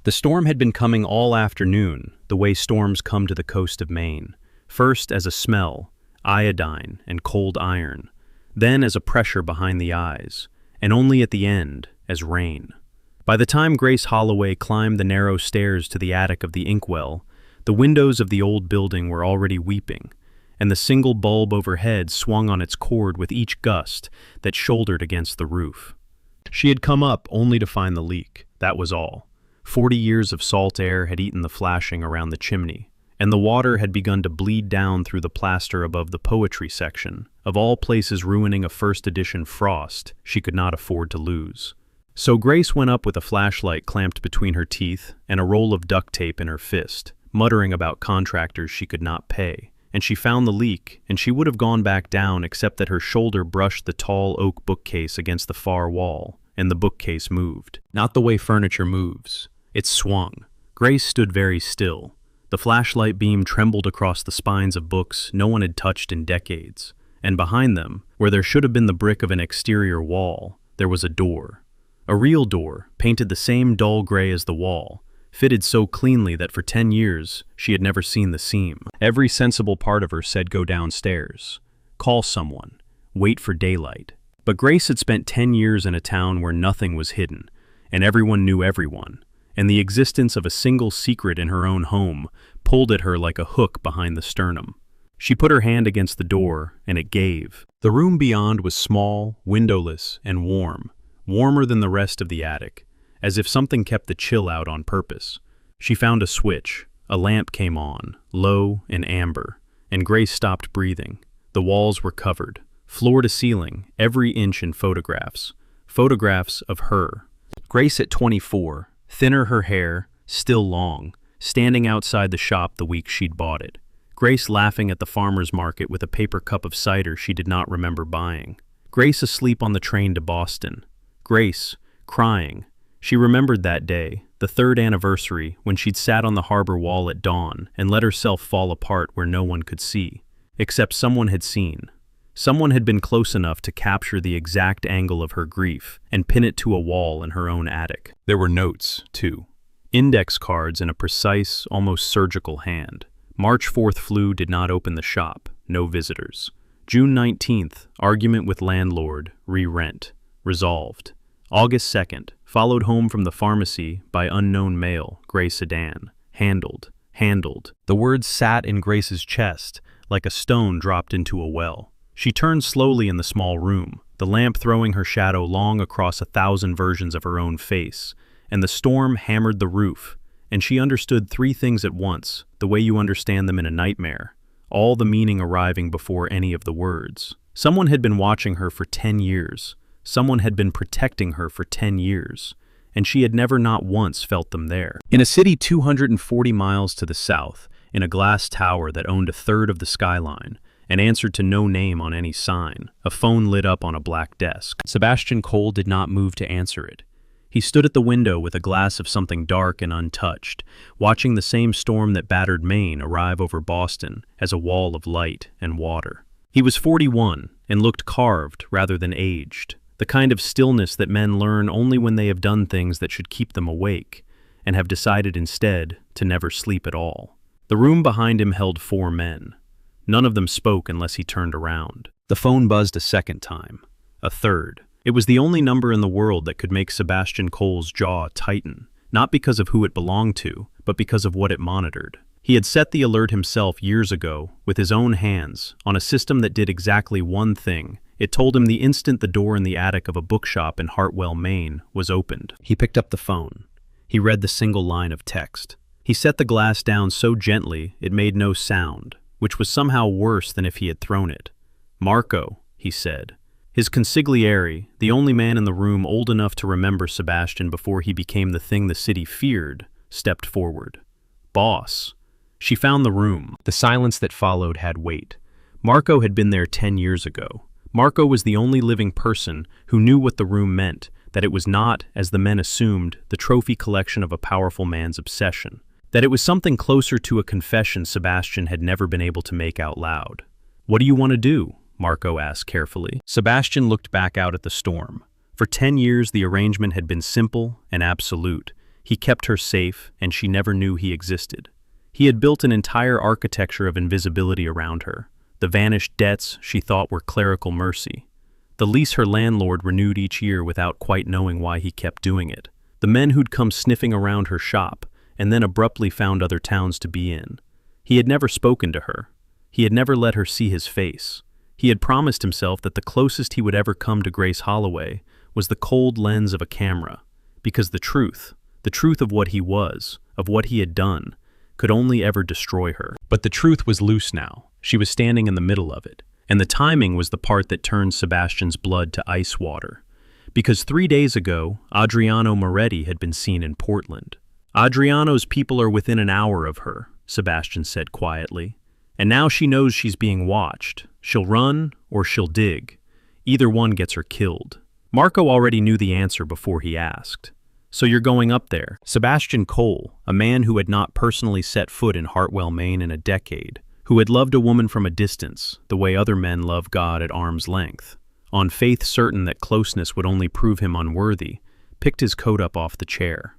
The storm had been coming all afternoon, the way storms come to the coast of Maine. First as a smell, iodine and cold iron, then as a pressure behind the eyes, and only at the end as rain. By the time Grace Holloway climbed the narrow stairs to the attic of the inkwell, the windows of the old building were already weeping, and the single bulb overhead swung on its cord with each gust that shouldered against the roof. She had come up only to find the leak, that was all. 40 years of salt air had eaten the flashing around the chimney, and the water had begun to bleed down through the plaster above the poetry section, of all places ruining a first edition Frost she could not afford to lose. So Grace went up with a flashlight clamped between her teeth and a roll of duct tape in her fist, muttering about contractors she could not pay. And she found the leak, and she would have gone back down except that her shoulder brushed the tall oak bookcase against the far wall, and the bookcase moved. Not the way furniture moves. It swung. Grace stood very still. The flashlight beam trembled across the spines of books no one had touched in decades, and behind them, where there should have been the brick of an exterior wall, there was a door. A real door, painted the same dull gray as the wall, fitted so cleanly that for 10 years she had never seen the seam. Every sensible part of her said go downstairs, call someone, wait for daylight. But Grace had spent 10 years in a town where nothing was hidden, and everyone knew everyone, and the existence of a single secret in her own home pulled at her like a hook behind the sternum. She put her hand against the door, and it gave. The room beyond was small, windowless, and warm, warmer than the rest of the attic, as if something kept the chill out on purpose. She found a switch. A lamp came on, low and amber, and Grace stopped breathing. The walls were covered, floor to ceiling, every inch in photographs. Photographs of her. Grace at 24, thinner her hair, still long, standing outside the shop the week she'd bought it. Grace laughing at the farmer's market with a paper cup of cider she did not remember buying. Grace asleep on the train to Boston. Grace, crying. She remembered that day, the 3rd anniversary, when she'd sat on the harbor wall at dawn and let herself fall apart where no one could see. Except someone had seen. Someone had been close enough to capture the exact angle of her grief and pin it to a wall in her own attic. There were notes, too. Index cards in a precise, almost surgical hand. March 4th flu did not open the shop. No visitors. June 19th, argument with landlord, re-rent. Resolved. August 2nd, followed home from the pharmacy by unknown mail, gray sedan. Handled. Handled. The words sat in Grace's chest, like a stone dropped into a well. She turned slowly in the small room, the lamp throwing her shadow long across 1,000 versions of her own face, and the storm hammered the roof, and she understood 3 things at once, the way you understand them in a nightmare, all the meaning arriving before any of the words. Someone had been watching her for 10 years. Someone had been protecting her for 10 years, and she had never not once felt them there. In a city 240 miles to the south, in a glass tower that owned 1/3 of the skyline, and answered to no name on any sign, a phone lit up on a black desk. Sebastian Cole did not move to answer it. He stood at the window with a glass of something dark and untouched, watching the same storm that battered Maine arrive over Boston as a wall of light and water. He was 41 and looked carved rather than aged, the kind of stillness that men learn only when they have done things that should keep them awake, and have decided instead to never sleep at all. The room behind him held 4 men. None of them spoke unless he turned around. The phone buzzed a second time, a third. It was the only number in the world that could make Sebastian Cole's jaw tighten, not because of who it belonged to, but because of what it monitored. He had set the alert himself years ago, with his own hands, on a system that did exactly one thing. It told him the instant the door in the attic of a bookshop in Hartwell, Maine, was opened. He picked up the phone. He read the single line of text. He set the glass down so gently it made no sound, which was somehow worse than if he had thrown it. "Marco," he said. His consigliere, the only man in the room old enough to remember Sebastian before he became the thing the city feared, stepped forward. "Boss." She found the room. The silence that followed had weight. Marco had been there 10 years ago. Marco was the only living person who knew what the room meant, that it was not, as the men assumed, the trophy collection of a powerful man's obsession. That it was something closer to a confession Sebastian had never been able to make out loud. "What do you want to do?" Marco asked carefully. Sebastian looked back out at the storm. For 10 years the arrangement had been simple and absolute. He kept her safe, and she never knew he existed. He had built an entire architecture of invisibility around her. The vanished debts she thought were clerical mercy. The lease her landlord renewed each year without quite knowing why he kept doing it. The men who'd come sniffing around her shop, and then abruptly found other towns to be in. He had never spoken to her. He had never let her see his face. He had promised himself that the closest he would ever come to Grace Holloway was the cold lens of a camera, because the truth of what he was, of what he had done, could only ever destroy her. But the truth was loose now. She was standing in the middle of it. And the timing was the part that turned Sebastian's blood to ice water. Because 3 days ago, Adriano Moretti had been seen in Portland. Adriano's people are within an hour of her, Sebastian said quietly. And now she knows she's being watched. She'll run or she'll dig. Either one gets her killed. Marco already knew the answer before he asked. So you're going up there? Sebastian Cole, a man who had not personally set foot in Hartwell, Maine in a decade, who had loved a woman from a distance, the way other men love God at arm's length, on faith certain that closeness would only prove him unworthy, picked his coat up off the chair.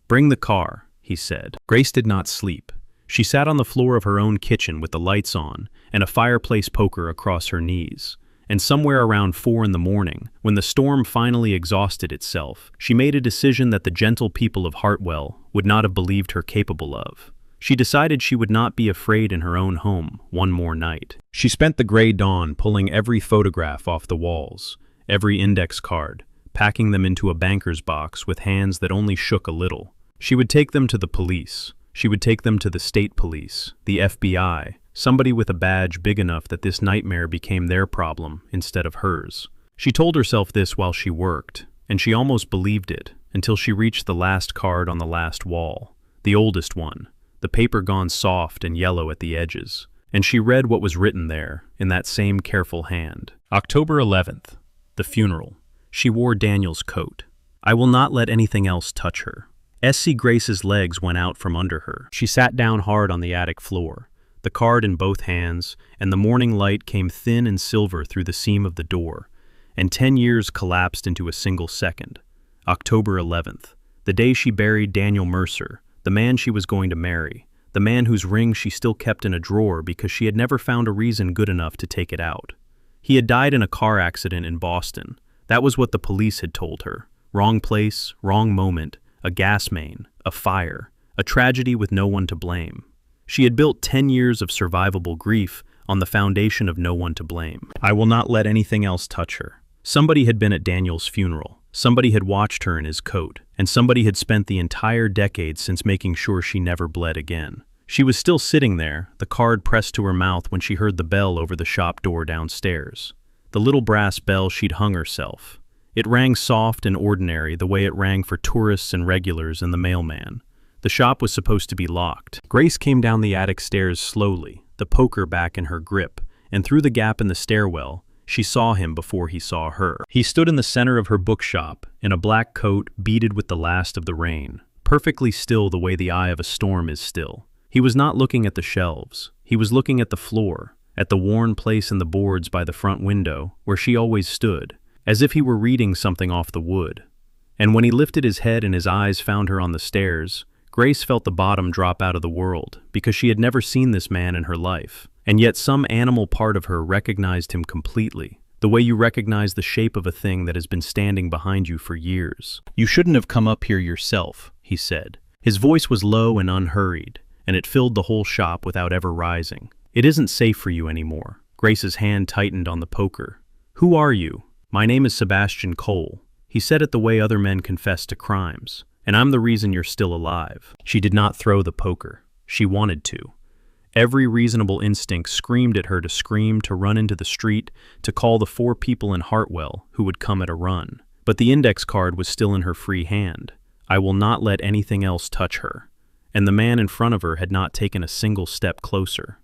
Bring the car, he said. Grace did not sleep. She sat on the floor of her own kitchen with the lights on and a fireplace poker across her knees. And somewhere around 4 in the morning, when the storm finally exhausted itself, she made a decision that the gentle people of Hartwell would not have believed her capable of. She decided she would not be afraid in her own home one more night. She spent the gray dawn pulling every photograph off the walls, every index card, packing them into a banker's box with hands that only shook a little. She would take them to the police. She would take them to the state police, the FBI, somebody with a badge big enough that this nightmare became their problem instead of hers. She told herself this while she worked, and she almost believed it until she reached the last card on the last wall, the oldest one, the paper gone soft and yellow at the edges, and she read what was written there in that same careful hand. October 11th, the funeral. She wore Daniel's coat. I will not let anything else touch her. S.C. Grace's legs went out from under her. She sat down hard on the attic floor, the card in both hands, and the morning light came thin and silver through the seam of the door, and 10 years collapsed into a single second. October 11th, the day she buried Daniel Mercer, the man she was going to marry, the man whose ring she still kept in a drawer because she had never found a reason good enough to take it out. He had died in a car accident in Boston. That was what the police had told her. Wrong place, wrong moment, a gas main, a fire, a tragedy with no one to blame. She had built 10 years of survivable grief on the foundation of no one to blame. I will not let anything else touch her. Somebody had been at Daniel's funeral. Somebody had watched her in his coat, and somebody had spent the entire decade since making sure she never bled again. She was still sitting there, the card pressed to her mouth when she heard the bell over the shop door downstairs. The little brass bell she'd hung herself. It rang soft and ordinary the way it rang for tourists and regulars and the mailman. The shop was supposed to be locked. Grace came down the attic stairs slowly, the poker back in her grip, and through the gap in the stairwell, she saw him before he saw her. He stood in the center of her bookshop, in a black coat beaded with the last of the rain, perfectly still the way the eye of a storm is still. He was not looking at the shelves. He was looking at the floor, at the worn place in the boards by the front window, where she always stood, as if he were reading something off the wood. And when he lifted his head and his eyes found her on the stairs, Grace felt the bottom drop out of the world, because she had never seen this man in her life. And yet some animal part of her recognized him completely, the way you recognize the shape of a thing that has been standing behind you for years. You shouldn't have come up here yourself, he said. His voice was low and unhurried, and it filled the whole shop without ever rising. It isn't safe for you anymore. Grace's hand tightened on the poker. Who are you? My name is Sebastian Cole. He said it the way other men confess to crimes, and I'm the reason you're still alive. She did not throw the poker. She wanted to. Every reasonable instinct screamed at her to scream, to run into the street, to call the 4 people in Hartwell who would come at a run. But the index card was still in her free hand. I will not let anything else touch her. And the man in front of her had not taken a single step closer.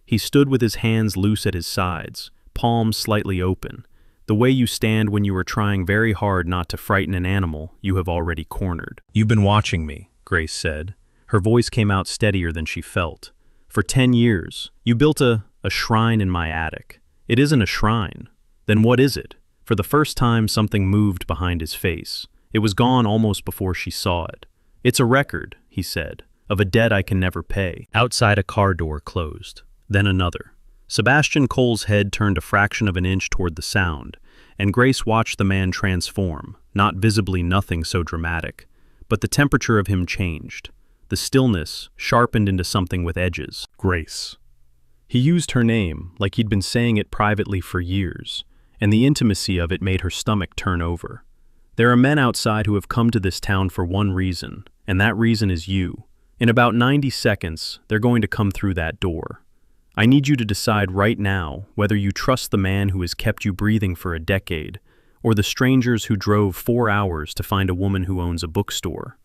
He stood with his hands loose at his sides, palms slightly open, the way you stand when you are trying very hard not to frighten an animal you have already cornered. You've been watching me, Grace said. Her voice came out steadier than she felt. For 10 years, you built a shrine in my attic. It isn't a shrine. Then what is it? For the first time, something moved behind his face. It was gone almost before she saw it. "It's a record," he said, "of a debt I can never pay." Outside, a car door closed, then another. Sebastian Cole's head turned a fraction of an inch toward the sound, and Grace watched the man transform, not visibly nothing so dramatic, but the temperature of him changed. The stillness sharpened into something with edges. Grace. He used her name like he'd been saying it privately for years, and the intimacy of it made her stomach turn over. There are men outside who have come to this town for one reason, and that reason is you. In about 90 seconds, they're going to come through that door. I need you to decide right now whether you trust the man who has kept you breathing for a decade, or the strangers who drove 4 hours to find a woman who owns a bookstore.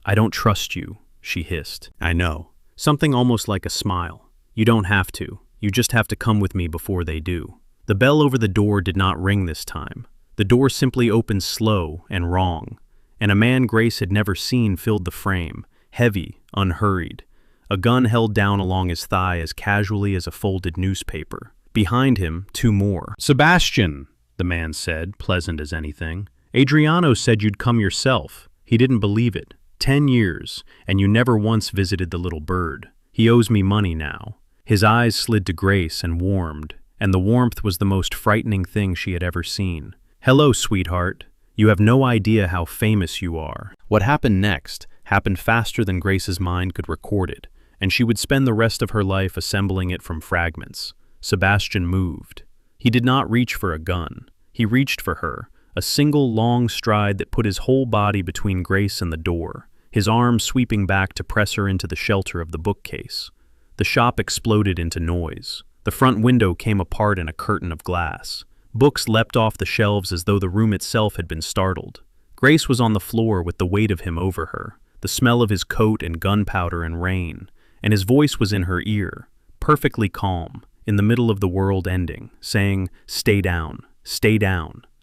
"I don't trust you," she hissed. "I know." Something almost like a smile. "You don't have to. You just have to come with me before they do." The bell over the door did not ring this time. The door simply opened slow and wrong, and a man Grace had never seen filled the frame, heavy, unhurried. A gun held down along his thigh as casually as a folded newspaper. Behind him, 2 more. "Sebastian," the man said, pleasant as anything. "Adriano said you'd come yourself. He didn't believe it. 10 years, and you never once visited the little bird. He owes me money now." His eyes slid to Grace and warmed, and the warmth was the most frightening thing she had ever seen. "Hello, sweetheart. You have no idea how famous you are." What happened next happened faster than Grace's mind could record it, and she would spend the rest of her life assembling it from fragments. Sebastian moved. He did not reach for a gun. He reached for her, a single long stride that put his whole body between Grace and the door, his arm sweeping back to press her into the shelter of the bookcase. The shop exploded into noise. The front window came apart in a curtain of glass. Books leapt off the shelves as though the room itself had been startled. Grace was on the floor with the weight of him over her, the smell of his coat and gunpowder and rain, and his voice was in her ear, perfectly calm, in the middle of the world ending, saying, stay down,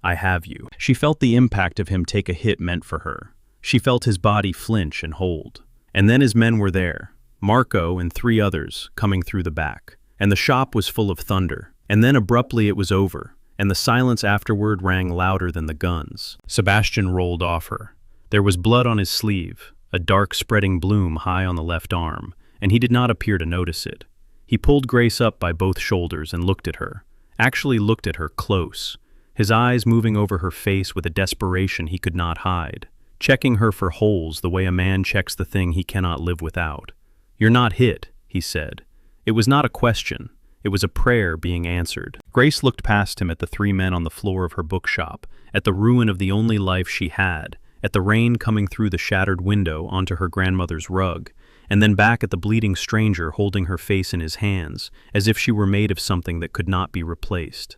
I have you." She felt the impact of him take a hit meant for her. She felt his body flinch and hold. And then his men were there, Marco and 3 others, coming through the back. And the shop was full of thunder. And then abruptly it was over, and the silence afterward rang louder than the guns. Sebastian rolled off her. There was blood on his sleeve, a dark spreading bloom high on the left arm, and he did not appear to notice it. He pulled Grace up by both shoulders and looked at her, actually looked at her close, his eyes moving over her face with a desperation he could not hide, checking her for holes the way a man checks the thing he cannot live without. "You're not hit," he said. It was not a question. It was a prayer being answered. Grace looked past him at the 3 men on the floor of her bookshop, at the ruin of the only life she had, at the rain coming through the shattered window onto her grandmother's rug, and then back at the bleeding stranger holding her face in his hands, as if she were made of something that could not be replaced.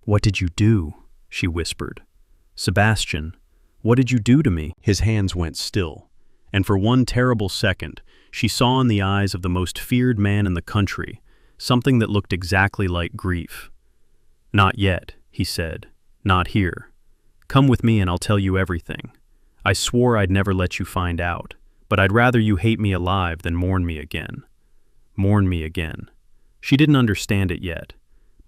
"What did you do?" she whispered. "Sebastian, what did you do to me?" His hands went still, and for one terrible second, she saw in the eyes of the most feared man in the country something that looked exactly like grief. "Not yet," he said. "Not here. Come with me and I'll tell you everything. I swore I'd never let you find out, but I'd rather you hate me alive than mourn me again." Mourn me again. She didn't understand it yet,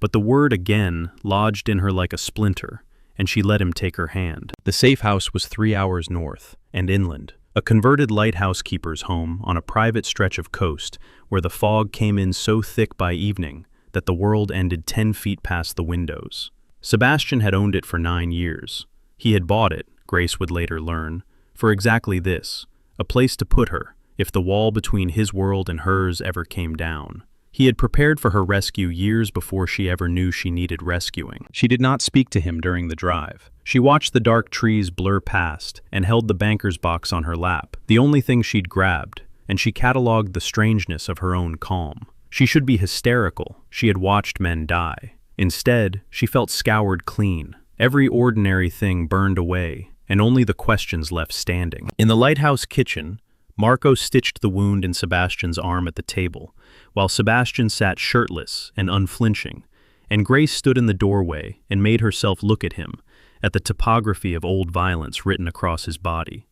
but the word again lodged in her like a splinter, and she let him take her hand. The safe house was 3 hours north and inland, a converted lighthouse keeper's home on a private stretch of coast where the fog came in so thick by evening that the world ended 10 feet past the windows. Sebastian had owned it for 9 years. He had bought it, Grace would later learn, for exactly this, a place to put her if the wall between his world and hers ever came down. He had prepared for her rescue years before she ever knew she needed rescuing. She did not speak to him during the drive. She watched the dark trees blur past and held the banker's box on her lap, the only thing she'd grabbed, and she catalogued the strangeness of her own calm. She should be hysterical. She had watched men die. Instead, she felt scoured clean. Every ordinary thing burned away, and only the questions left standing. In the lighthouse kitchen, Marco stitched the wound in Sebastian's arm at the table, while Sebastian sat shirtless and unflinching, and Grace stood in the doorway and made herself look at him, at the topography of old violence written across his body.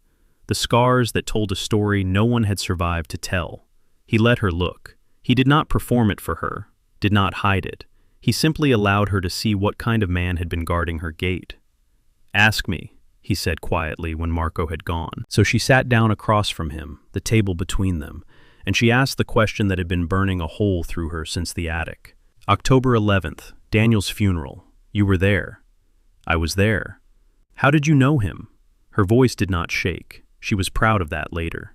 The scars that told a story no one had survived to tell. He let her look. He did not perform it for her, did not hide it. He simply allowed her to see what kind of man had been guarding her gate. "Ask me," he said quietly when Marco had gone. So she sat down across from him, the table between them, and she asked the question that had been burning a hole through her since the attic. October 11th, Daniel's funeral. You were there. I was there. How did you know him? Her voice did not shake. She was proud of that later.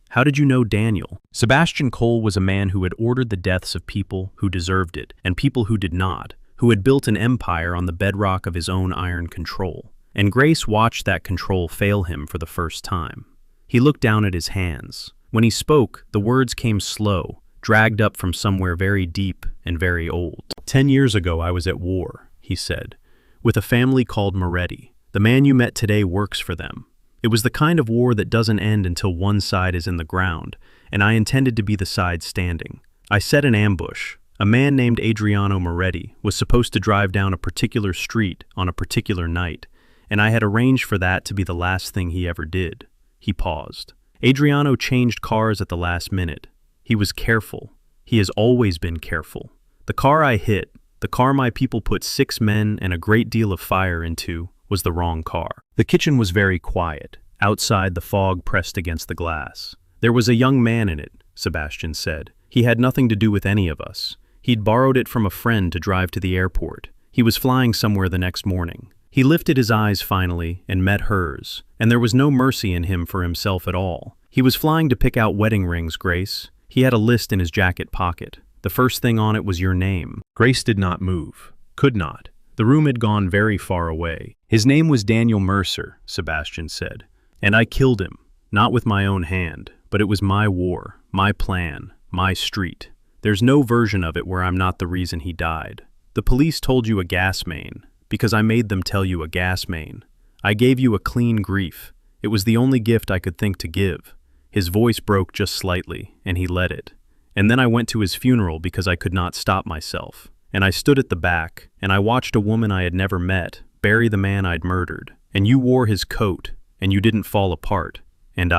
How did you know Daniel? Sebastian Cole was a man who had ordered the deaths of people who deserved it and people who did not, who had built an empire on the bedrock of his own iron control. And Grace watched that control fail him for the first time. He looked down at his hands. When he spoke, the words came slow, dragged up from somewhere very deep and very old. 10 years ago I was at war, he said, with a family called Moretti. The man you met today works for them. It was the kind of war that doesn't end until one side is in the ground, and I intended to be the side standing. I set an ambush. A man named Adriano Moretti was supposed to drive down a particular street on a particular night, and I had arranged for that to be the last thing he ever did. He paused. Adriano changed cars at the last minute. He was careful. He has always been careful. The car I hit, the car my people put 6 men and a great deal of fire into, was the wrong car. The kitchen was very quiet. Outside, the fog pressed against the glass. There was a young man in it, Sebastian said. He had nothing to do with any of us. He'd borrowed it from a friend to drive to the airport. He was flying somewhere the next morning. He lifted his eyes finally and met hers, and there was no mercy in him for himself at all. He was flying to pick out wedding rings, Grace. He had a list in his jacket pocket. The first thing on it was your name. Grace did not move. Could not. The room had gone very far away. His name was Daniel Mercer, Sebastian said. And I killed him, not with my own hand, but it was my war, my plan, my street. There's no version of it where I'm not the reason he died. The police told you a gas main, because I made them tell you a gas main. I gave you a clean grief. It was the only gift I could think to give. His voice broke just slightly, and he let it. And then I went to his funeral because I could not stop myself. And I stood at the back, and I watched a woman I had never met bury the man I'd murdered. And you wore his coat, and you didn't fall apart. And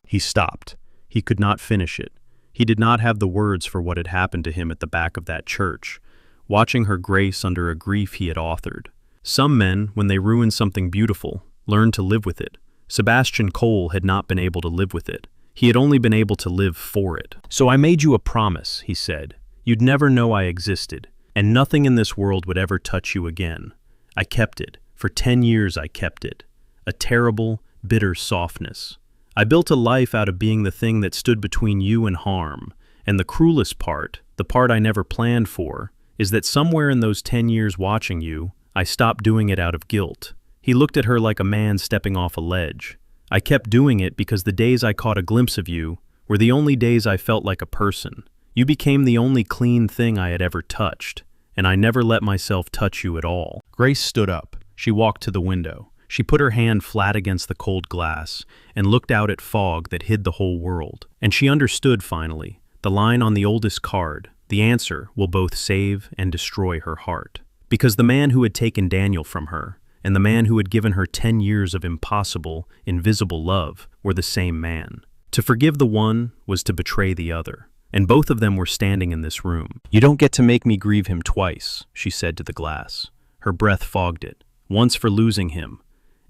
He stopped. He could not finish it. He did not have the words for what had happened to him at the back of that church, watching her Grace under a grief he had authored. Some men, when they ruin something beautiful, learn to live with it. Sebastian Cole had not been able to live with it. He had only been able to live for it. So I made you a promise, he said. You'd never know I existed, and nothing in this world would ever touch you again. I kept it. For 10 years I kept it. A terrible, bitter softness. I built a life out of being the thing that stood between you and harm, and the cruelest part, the part I never planned for, is that somewhere in those 10 years watching you, I stopped doing it out of guilt. He looked at her like a man stepping off a ledge. I kept doing it because the days I caught a glimpse of you were the only days I felt like a person. You became the only clean thing I had ever touched, and I never let myself touch you at all. Grace stood up. She walked to the window. She put her hand flat against the cold glass and looked out at fog that hid the whole world. And she understood finally, the line on the oldest card, the answer will both save and destroy her heart. Because the man who had taken Daniel from her, and the man who had given her 10 years of impossible, invisible love were the same man. To forgive the one was to betray the other, and both of them were standing in this room. You don't get to make me grieve him twice, she said to the glass. Her breath fogged it, once for losing him,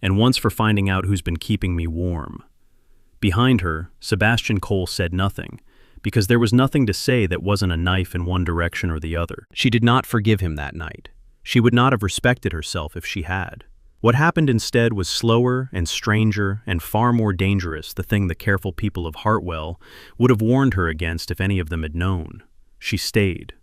and once for finding out who's been keeping me warm. Behind her, Sebastian Cole said nothing, because there was nothing to say that wasn't a knife in one direction or the other. She did not forgive him that night. She would not have respected herself if she had. What happened instead was slower and stranger and far more dangerous, the thing the careful people of Hartwell would have warned her against if any of them had known. She stayed.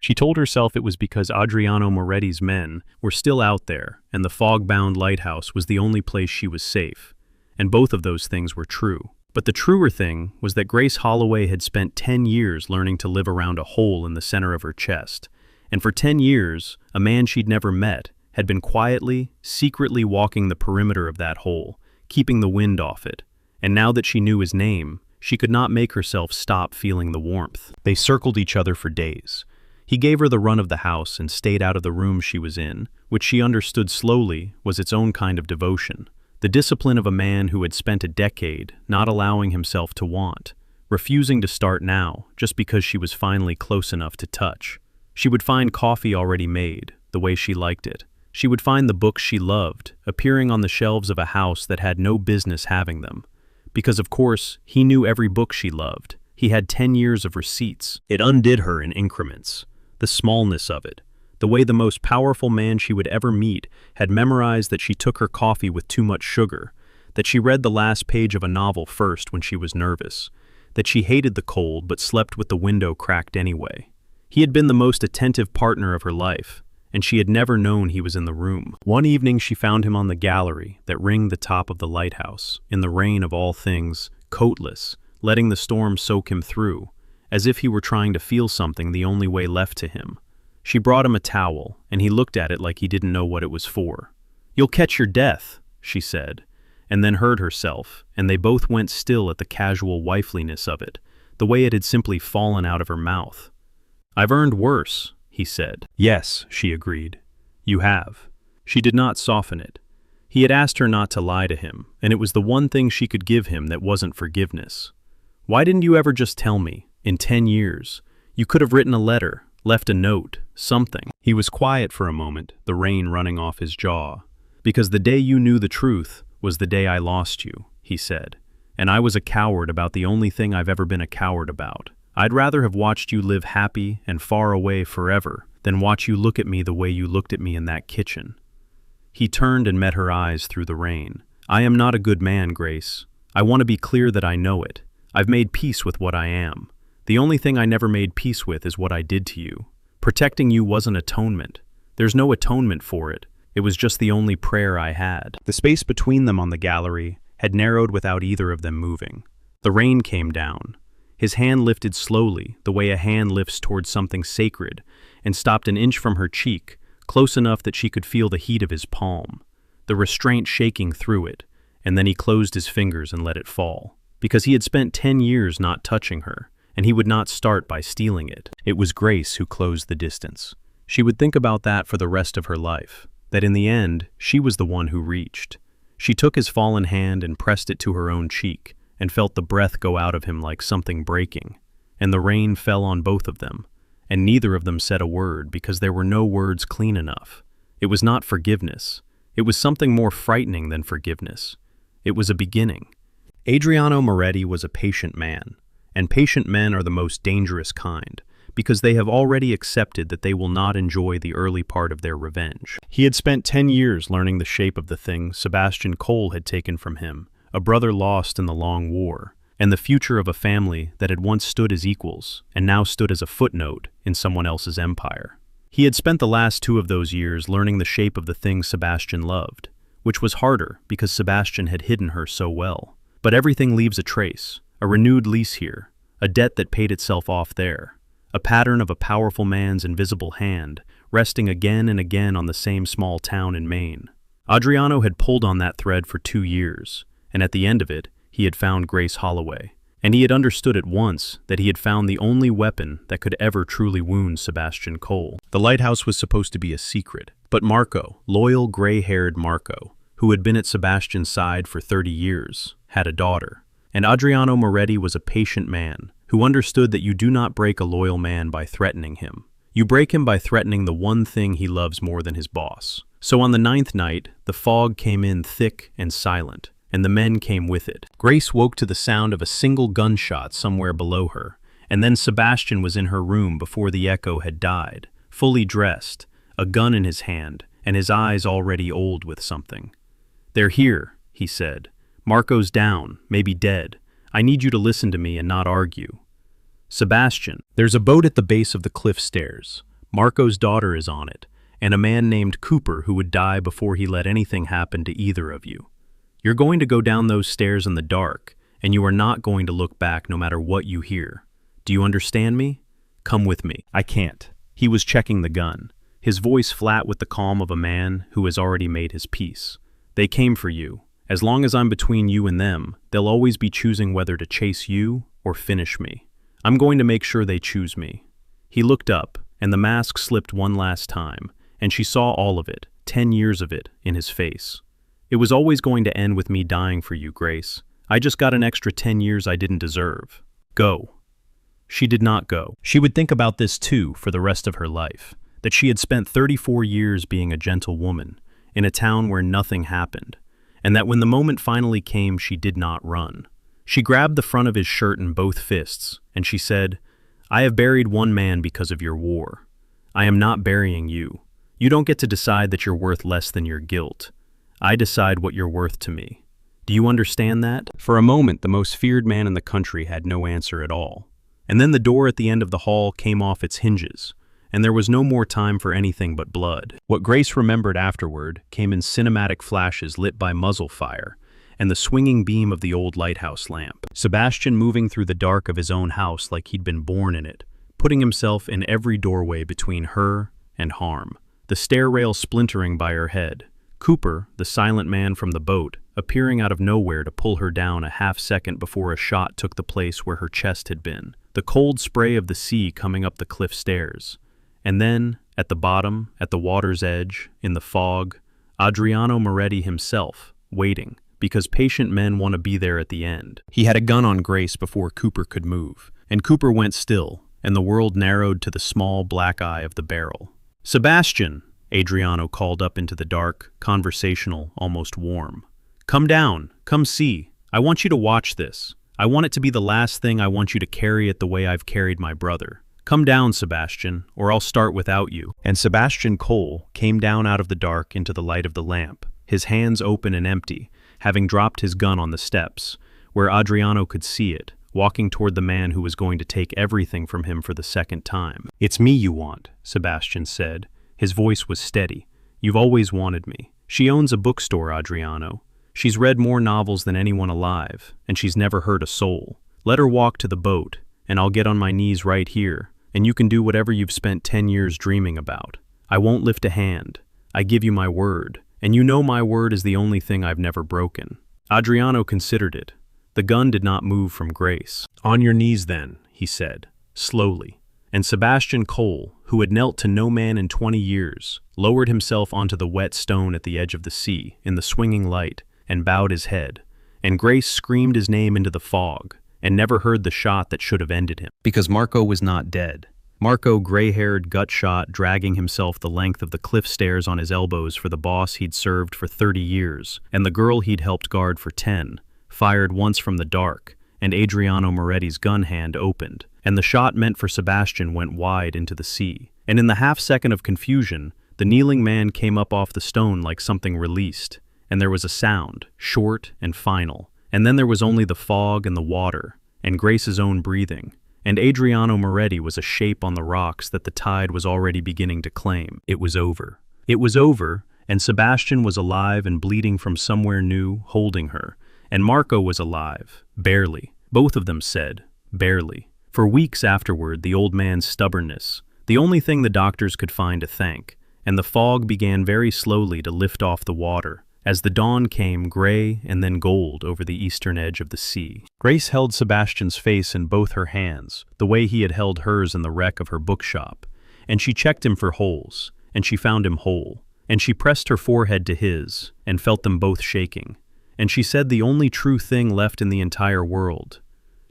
She told herself it was because Adriano Moretti's men were still out there, and the fog-bound lighthouse was the only place she was safe. And both of those things were true. But the truer thing was that Grace Holloway had spent 10 years learning to live around a hole in the center of her chest. And for 10 years, a man she'd never met had been quietly, secretly walking the perimeter of that hole, keeping the wind off it. And now that she knew his name, she could not make herself stop feeling the warmth. They circled each other for days. He gave her the run of the house and stayed out of the room she was in, which she understood slowly was its own kind of devotion. The discipline of a man who had spent a decade not allowing himself to want, refusing to start now just because she was finally close enough to touch. She would find coffee already made, the way she liked it, She would find the books she loved, appearing on the shelves of a house that had no business having them. Because of course, he knew every book she loved. He had 10 years of receipts. It undid her in increments. The smallness of it. The way the most powerful man she would ever meet had memorized that she took her coffee with too much sugar, that she read the last page of a novel first when she was nervous, that she hated the cold but slept with the window cracked anyway. He had been the most attentive partner of her life, and she had never known he was in the room. One evening she found him on the gallery that ringed the top of the lighthouse, in the rain of all things, coatless, letting the storm soak him through, as if he were trying to feel something the only way left to him. She brought him a towel, and he looked at it like he didn't know what it was for. "You'll catch your death," she said, and then heard herself, and they both went still at the casual wifeliness of it, the way it had simply fallen out of her mouth. "I've earned worse," he said. "Yes," she agreed. "You have." She did not soften it. He had asked her not to lie to him, and it was the one thing she could give him that wasn't forgiveness. "Why didn't you ever just tell me? In 10 years. You could have written a letter, left a note, something." He was quiet for a moment, the rain running off his jaw. "Because the day you knew the truth was the day I lost you," he said. "And I was a coward about the only thing I've ever been a coward about. I'd rather have watched you live happy and far away forever than watch you look at me the way you looked at me in that kitchen." He turned and met her eyes through the rain. "I am not a good man, Grace. I want to be clear that I know it. I've made peace with what I am. The only thing I never made peace with is what I did to you. Protecting you wasn't atonement. There's no atonement for it. It was just the only prayer I had." The space between them on the gallery had narrowed without either of them moving. The rain came down. His hand lifted slowly, the way a hand lifts towards something sacred, and stopped an inch from her cheek, close enough that she could feel the heat of his palm, the restraint shaking through it, and then he closed his fingers and let it fall. Because he had spent 10 years not touching her, and he would not start by stealing it. It was Grace who closed the distance. She would think about that for the rest of her life, that in the end, she was the one who reached. She took his fallen hand and pressed it to her own cheek, and felt the breath go out of him like something breaking. And the rain fell on both of them, and neither of them said a word because there were no words clean enough. It was not forgiveness. It was something more frightening than forgiveness. It was a beginning. Adriano Moretti was a patient man, and patient men are the most dangerous kind, because they have already accepted that they will not enjoy the early part of their revenge. He had spent 10 years learning the shape of the thing Sebastian Cole had taken from him, a brother lost in the long war, and the future of a family that had once stood as equals and now stood as a footnote in someone else's empire. He had spent the last 2 of those years learning the shape of the thing Sebastian loved, which was harder because Sebastian had hidden her so well. But everything leaves a trace, a renewed lease here, a debt that paid itself off there, a pattern of a powerful man's invisible hand resting again and again on the same small town in Maine. Adriano had pulled on that thread for 2 years, and at the end of it, he had found Grace Holloway. And he had understood at once that he had found the only weapon that could ever truly wound Sebastian Cole. The lighthouse was supposed to be a secret, but Marco, loyal gray-haired Marco, who had been at Sebastian's side for 30 years, had a daughter. And Adriano Moretti was a patient man who understood that you do not break a loyal man by threatening him. You break him by threatening the one thing he loves more than his boss. So on the 9th night, the fog came in thick and silent, and the men came with it. Grace woke to the sound of a single gunshot somewhere below her, and then Sebastian was in her room before the echo had died, fully dressed, a gun in his hand, and his eyes already old with something. "They're here," he said. "Marco's down, maybe dead. I need you to listen to me and not argue." "Sebastian, there's a boat at the base of the cliff stairs. Marco's daughter is on it, and a man named Cooper who would die before he let anything happen to either of you. You're going to go down those stairs in the dark, and you are not going to look back no matter what you hear. Do you understand me? Come with me." "I can't." He was checking the gun, his voice flat with the calm of a man who has already made his peace. "They came for you. As long as I'm between you and them, they'll always be choosing whether to chase you or finish me. I'm going to make sure they choose me." He looked up, and the mask slipped one last time, and she saw all of it, 10 years of it, in his face. "It was always going to end with me dying for you, Grace. I just got an extra 10 years I didn't deserve. Go." She did not go. She would think about this too for the rest of her life. that she had spent 34 years being a gentle woman in a town where nothing happened, and that when the moment finally came, she did not run. She grabbed the front of his shirt in both fists, and she said, "I have buried one man because of your war. I am not burying you. You don't get to decide that you're worth less than your guilt. I decide what you're worth to me. Do you understand that?" For a moment, the most feared man in the country had no answer at all. And then the door at the end of the hall came off its hinges, and there was no more time for anything but blood. What Grace remembered afterward came in cinematic flashes lit by muzzle fire and the swinging beam of the old lighthouse lamp. Sebastian moving through the dark of his own house like he'd been born in it, putting himself in every doorway between her and harm. The stair rail splintering by her head. Cooper, the silent man from the boat, appearing out of nowhere to pull her down a half-second before a shot took the place where her chest had been. The cold spray of the sea coming up the cliff stairs. And then, at the bottom, at the water's edge, in the fog, Adriano Moretti himself, waiting, because patient men want to be there at the end. He had a gun on Grace before Cooper could move, and Cooper went still, and the world narrowed to the small black eye of the barrel. "Sebastian!" Adriano called up into the dark, conversational, almost warm. "Come down, come see. I want you to watch this. I want it to be the last thing. I want you to carry it the way I've carried my brother. Come down, Sebastian, or I'll start without you." And Sebastian Cole came down out of the dark into the light of the lamp, his hands open and empty, having dropped his gun on the steps, where Adriano could see it, walking toward the man who was going to take everything from him for the second time. "It's me you want," Sebastian said. His voice was steady. "You've always wanted me. She owns a bookstore, Adriano. She's read more novels than anyone alive, and she's never hurt a soul. Let her walk to the boat, and I'll get on my knees right here, and you can do whatever you've spent 10 years dreaming about. I won't lift a hand. I give you my word. And you know my word is the only thing I've never broken." Adriano considered it. The gun did not move from Grace. "On your knees then," he said, slowly. And Sebastian Cole, who had knelt to no man in 20 years, lowered himself onto the wet stone at the edge of the sea, in the swinging light, and bowed his head. And Grace screamed his name into the fog, and never heard the shot that should have ended him. Because Marco was not dead. Marco, gray-haired, gut-shot, dragging himself the length of the cliff stairs on his elbows for the boss he'd served for 30 years, and the girl he'd helped guard for 10, fired once from the dark, and Adriano Moretti's gun hand opened, and the shot meant for Sebastian went wide into the sea. And in the half-second of confusion, the kneeling man came up off the stone like something released, and there was a sound, short and final, and then there was only the fog and the water, and Grace's own breathing. And Adriano Moretti was a shape on the rocks that the tide was already beginning to claim. It was over. It was over, and Sebastian was alive and bleeding from somewhere new, holding her. And Marco was alive, barely. Both of them said, barely. For weeks afterward, the old man's stubbornness, the only thing the doctors could find to thank, and the fog began very slowly to lift off the water, as the dawn came gray and then gold over the eastern edge of the sea. Grace held Sebastian's face in both her hands, the way he had held hers in the wreck of her bookshop, and she checked him for holes, and she found him whole, and she pressed her forehead to his, and felt them both shaking, and she said the only true thing left in the entire world.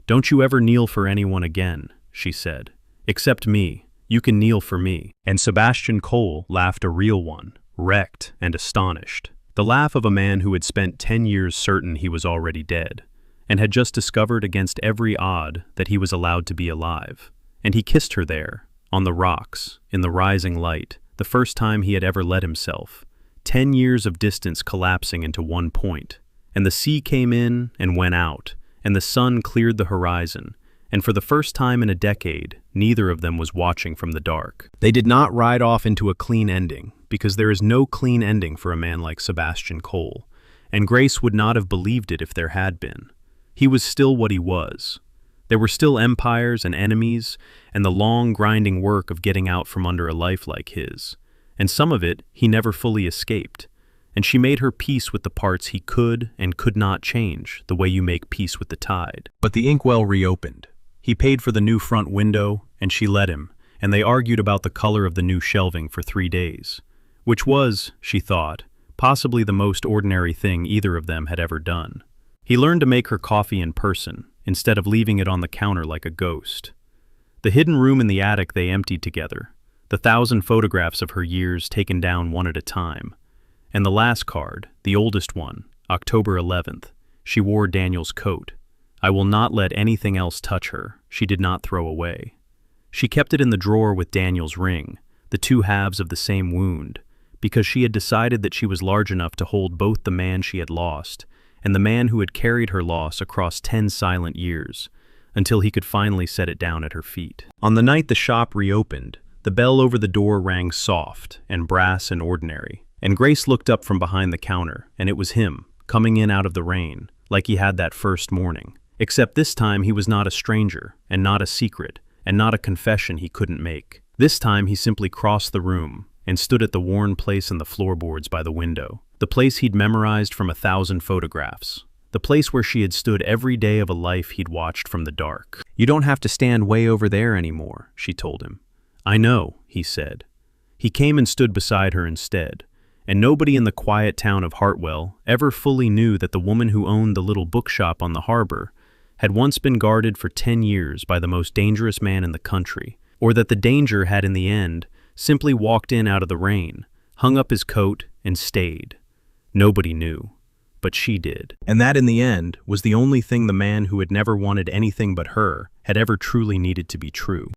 "Don't you ever kneel for anyone again," she said. "Except me. You can kneel for me." And Sebastian Cole laughed a real one, wrecked and astonished. The laugh of a man who had spent 10 years certain he was already dead, and had just discovered against every odd that he was allowed to be alive. And he kissed her there, on the rocks, in the rising light, the first time he had ever let himself. 10 years of distance collapsing into one point. And the sea came in and went out, and the sun cleared the horizon, and for the first time in a decade, neither of them was watching from the dark. They did not ride off into a clean ending, because there is no clean ending for a man like Sebastian Cole, and Grace would not have believed it if there had been. He was still what he was. There were still empires and enemies, and the long, grinding work of getting out from under a life like his, and some of it he never fully escaped. And she made her peace with the parts he could and could not change, the way you make peace with the tide. But the inkwell reopened. He paid for the new front window, and she let him, and they argued about the color of the new shelving for 3 days, which was, she thought, possibly the most ordinary thing either of them had ever done. He learned to make her coffee in person, instead of leaving it on the counter like a ghost. The hidden room in the attic they emptied together, the 1,000 photographs of her years taken down one at a time. And the last card, the oldest one, October 11th, she wore Daniel's coat. I will not let anything else touch her, she did not throw away. She kept it in the drawer with Daniel's ring, the two halves of the same wound, because she had decided that she was large enough to hold both the man she had lost and the man who had carried her loss across 10 silent years, until he could finally set it down at her feet. On the night the shop reopened, the bell over the door rang soft and brass and ordinary, and Grace looked up from behind the counter, and it was him, coming in out of the rain, like he had that first morning. Except this time he was not a stranger, and not a secret, and not a confession he couldn't make. This time he simply crossed the room and stood at the worn place in the floorboards by the window, the place he'd memorized from 1,000 photographs, the place where she had stood every day of a life he'd watched from the dark. "You don't have to stand way over there anymore," she told him. "I know," he said. He came and stood beside her instead, and nobody in the quiet town of Hartwell ever fully knew that the woman who owned the little bookshop on the harbor had once been guarded for 10 years by the most dangerous man in the country, or that the danger had in the end simply walked in out of the rain, hung up his coat, and stayed. Nobody knew, but she did. And that in the end was the only thing the man who had never wanted anything but her had ever truly needed to be true.